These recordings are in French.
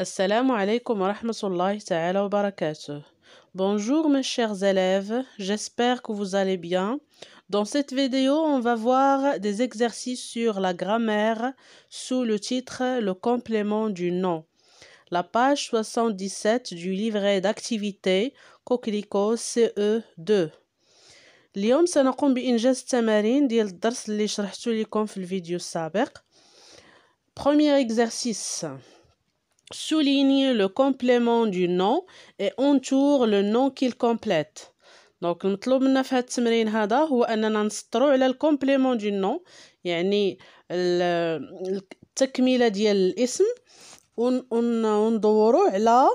Assalamu alaikum wa rahmatullahi ta'ala wa barakatuh. Bonjour mes chers élèves, j'espère que vous allez bien. Dans cette vidéo, on va voir des exercices sur la grammaire sous le titre Le complément du nom. La page 77 du livret d'activités Coquelicot CE2. اليوم سنقوم بإنجاز التمارين ديال الدرس اللي شرحته لكم في الفيديو السابق. Premier exercice. Souligne le complément du nom et entoure le nom qu'il complète. دونك المطلوب منا في هذا التمرين هذا هو أننا نسطروا على الكومبليمون دو نو، يعني التكملة ديال الاسم، وندوروا على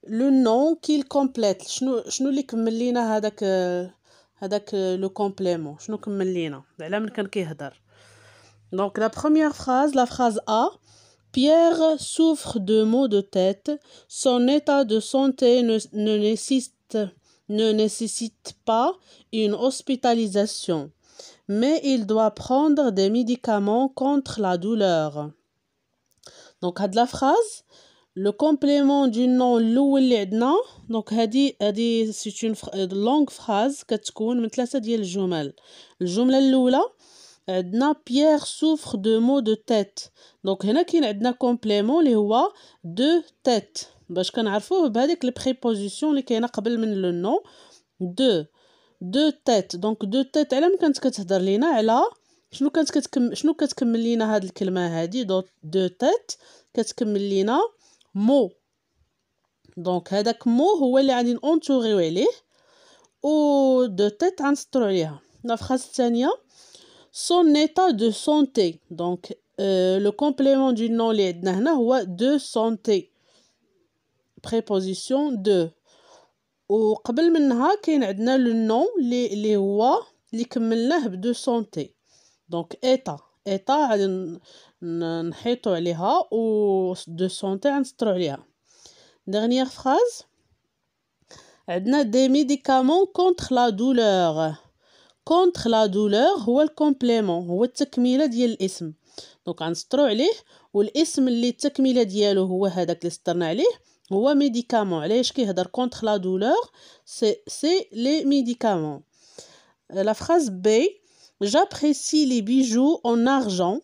لو نون كيل كومبليت. شنو اللي كمل لينا هذاك لو كومبليمون، شنو كمل لينا على من كان كيهضر. دونك لا بروميير فراز، لا فراز A. Pierre souffre de maux de tête. Son état de santé ne nécessite pas une hospitalisation, mais il doit prendre des médicaments contre la douleur. Donc, هاد la phrase, le complément du nom الأول اللي عندنا. Donc, هادي c'est une longue phrase كتكون من 3 ديال الجمل. الجملة الأولى عندنا Pierre souffre de maux de tête. دونك هنا كاين عندنا كومبليمون اللي هو دو تيت، باش كنعرفوه بهذيك البريبوزيسيون اللي كاينه قبل من لو نون دو تيت. دونك دو تيت على من كانت كتهضر لينا على شنو كتكمل لينا هاد الكلمه هادي. دو تيت كتكمل لينا مو. دونك هذاك مو هو اللي غادي نونطوريو عليه، و دو تيت غنسطرو عليها. لا فراز الثانيه son état de santé. Donc le complément du nom اللي عندنا هنا هو de santé، préposition de. وقبل منها كاين عندنا لو نون اللي هو اللي كملناه ب de santé. donc état غادي نحيطو عليها، و de santé غنسطرو عليها. dernière phrase عندنا des médicaments contre la douleur. contre la douleur هو الكومبليمون، هو التكميله ديال الاسم. دونك غنسطرو عليه، والاسم اللي التكميله ديالو هو هذاك اللي سطرنا عليه هو ميديكامون. علاش كيهضر contre la douleur؟ c'est les médicaments. La phrase B. J'apprécie les bijoux en argent.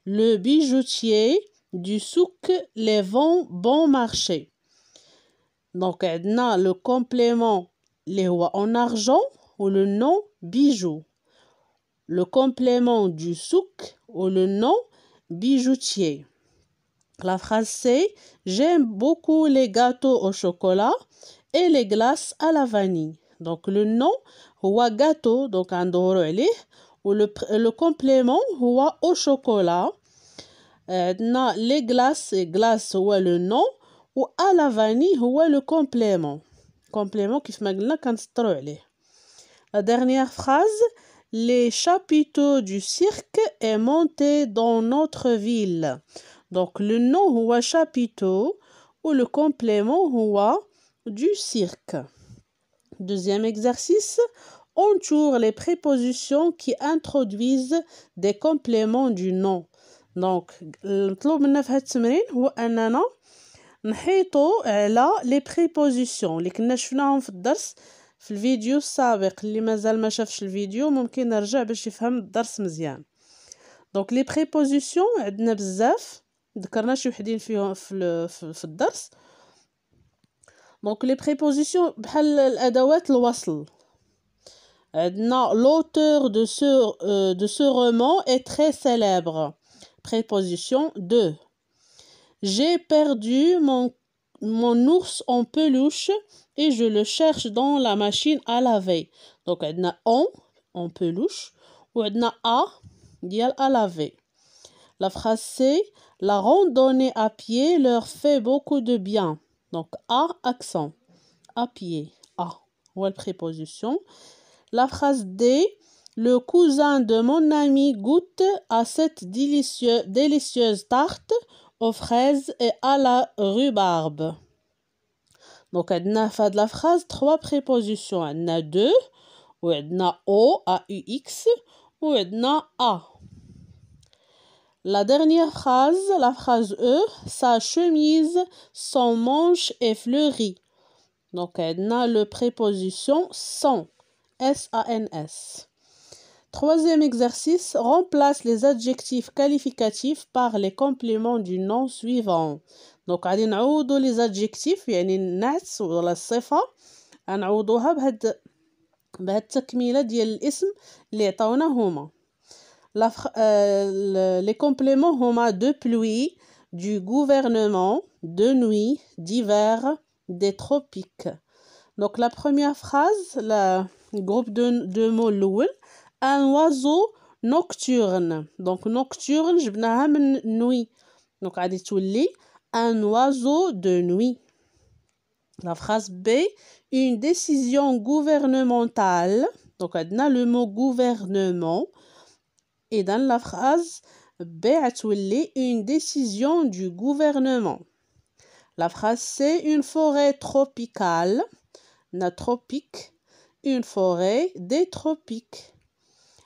Le bijoutier du souk les vend bon marché. donc عندنا le complément اللي هو en argent ou le nom bijou, le complément du souk ou le nom bijoutier. La phrase C. J'aime beaucoup les gâteaux au chocolat et les glaces à la vanille. donc le nom هو gâteau، donc غندورو عليه، و le complément هو au chocolat. عندنا les glace هو le nom، و à la vanille هو le complément كيف ما قلنا كنسطرو عليه. La dernière phrase, les chapiteaux du cirque est monté dans notre ville. donc le nom هو chapiteau ou le complément هو du cirque. Deuxième exercice, entoure les prépositions qui introduisent des compléments du nom. donc المطلوب منا في هذا التمرين هو أننا نحيطو على les prépositions اللي كنا شفناهم في الدرس في الفيديو السابق. اللي مازال ما شافش الفيديو ممكن نرجع باش يفهم الدرس مزيان. دونك لي بريبوزيسيون عندنا بزاف، ذكرنا شي وحدين فيهم في الدرس. دونك لي بريبوزيسيون بحال الادوات الوصل. عندنا l'auteur de ce roman est très célèbre. préposition de. j'ai perdu mon ours en peluche et je le cherche dans la machine à laver. donc عندنا en peluche، و عندنا ديال à laver. La phrase C. La randonnée à pied leur fait beaucoup de bien. donc accent, à pied, هو préposition. La phrase D. Le cousin de mon ami goûte à cette délicieuse tarte aux fraises et à la rhubarbe. donc عندنا في هاد la phrase 3 prépositions. عندنا de، وعندنا o a u x، وعندنا a. La dernière phrase, la phrase E, sa chemise, son manche est fleurie. Donc, on a le préposition sans, S-A-N-S. Troisième exercice, remplace les adjectifs qualificatifs par les compléments du nom suivant. Donc, غادي نعوضوا les adjectifs يعني النعت ولا الصفة غنعوضوها بهاد التكميلة ديال الاسم اللي عطاونا هما. Les compléments هما de pluie, du gouvernement, de nuit, d'hiver, des tropiques. Donc la première phrase, le groupe de mots الأول, un oiseau nocturne. Donc nocturne جبناها من nuit. Donc غادي تولي un oiseau de nuit. La phrase B, une décision gouvernementale. Donc عندنا le mot gouvernement. Et dans la phrase B غتولي une décision du gouvernement. La phrase C, une forêt tropicale. Na tropique, une forêt des tropiques.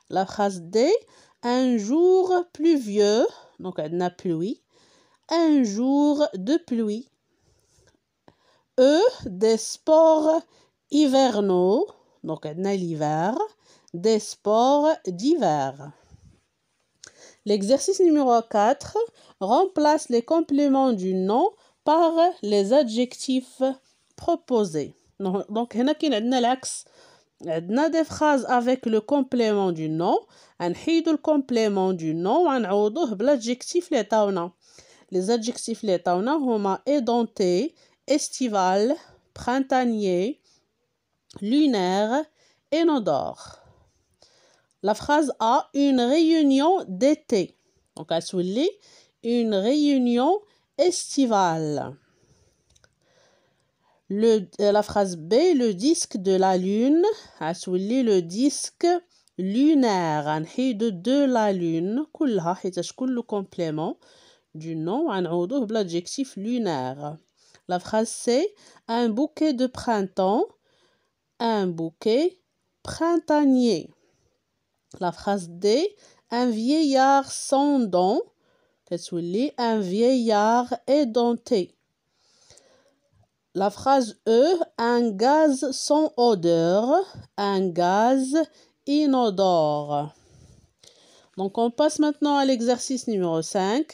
La phrase D, un jour pluvieux. Donc عندنا pluie. Un jour de pluie. E, des sports hivernaux. Donc عندنا l'hiver. Des sports d'hiver. L'exercice numéro 4, remplace les compléments du nom par les adjectifs proposés. Donc, هنا كاين عندنا العكس. عندنا des phrases avec le complément du nom. غنحيدو le complément du nom وغنعوضوه بالadjectif اللي عطاونا. Les adjectifs اللي عطاونا هما édenté, estival, printanier, lunaire, inodore. La phrase A, une réunion d'été. Donc, à souligner, une réunion estivale. La phrase B, le disque de la lune. À souligner, le disque lunaire. De la lune. كلها حيتاش كل complément du nom غنعوضوه بالadjectif lunaire. La phrase C, un bouquet de printemps. Un bouquet printanier. La phrase D, un vieillard sans dents. Un vieillard édenté. La phrase E, un gaz sans odeur. Un gaz inodore. Donc, on passe maintenant à l'exercice numéro 5.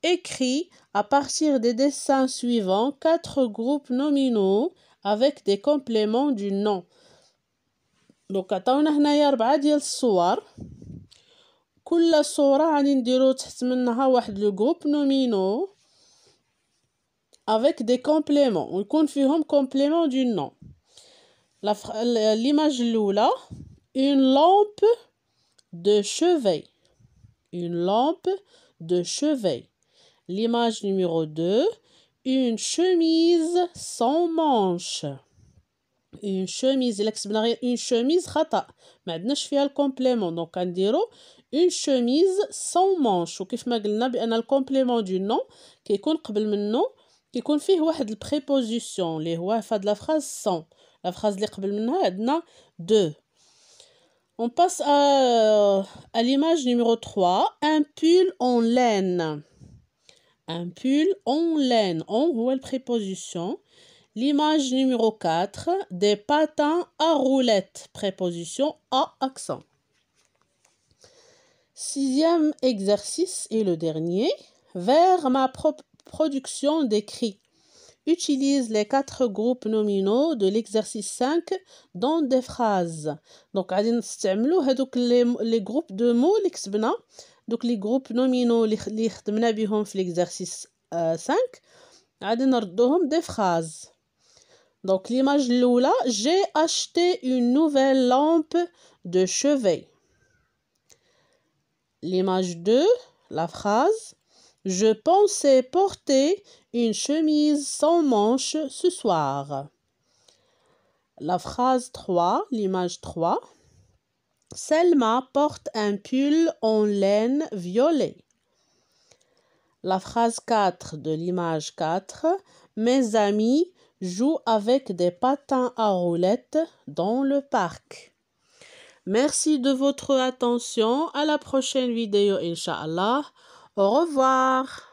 Écris à partir des dessins suivants 4 groupes nominaux avec des compléments du nom. Donc عطاونا هنايا 4 ديال الصور. كل صورة غادي نديرو تحت منها واحد لو جروب نومينو avec des compléments ويكون فيهم complément du nom. L'image الأولى, une lampe de chevet. Une lampe de chevet. L'image numéro 2, une chemise sans manches. Une chemise إلا كتبنا غير une chemise خطأ ما عندناش فيها الكومبليمون دونك غنديرو une chemise sans manche. وكيف ما قلنا بان الكومبليمون دو نون كيكون قبل منه كيكون فيه واحد البريبوزيسيون اللي هو في هاد لا فراز sans. لا فراز اللي قبل منها عندنا de. On passe à l'image numéro 3, un pull en laine. Un pull en laine. En هو البريبوزيسيون. L'image numéro 4, des patins à roulettes. Préposition à accent. Sixième exercice et le dernier. Vers ma production d'écrit. Utilise les 4 groupes nominaux de l'exercice 5 dans des phrases. Donc, غادي نستعملوا هذوك les groupes de mots اللي كتبنا. Donc, les groupes nominaux اللي خدمنا بهم في l'exercice 5 غادي نردوهم des phrases. Donc, l'image l'oula, j'ai acheté une nouvelle lampe de chevet. L'image 2, la phrase, je pensais porter une chemise sans manches ce soir. La phrase 3, l'image 3, Selma porte un pull en laine violet. La phrase 4 de l'image 4, mes amis joue avec des patins à roulettes dans le parc. Merci de votre attention. À la prochaine vidéo, Inch'Allah. Au revoir.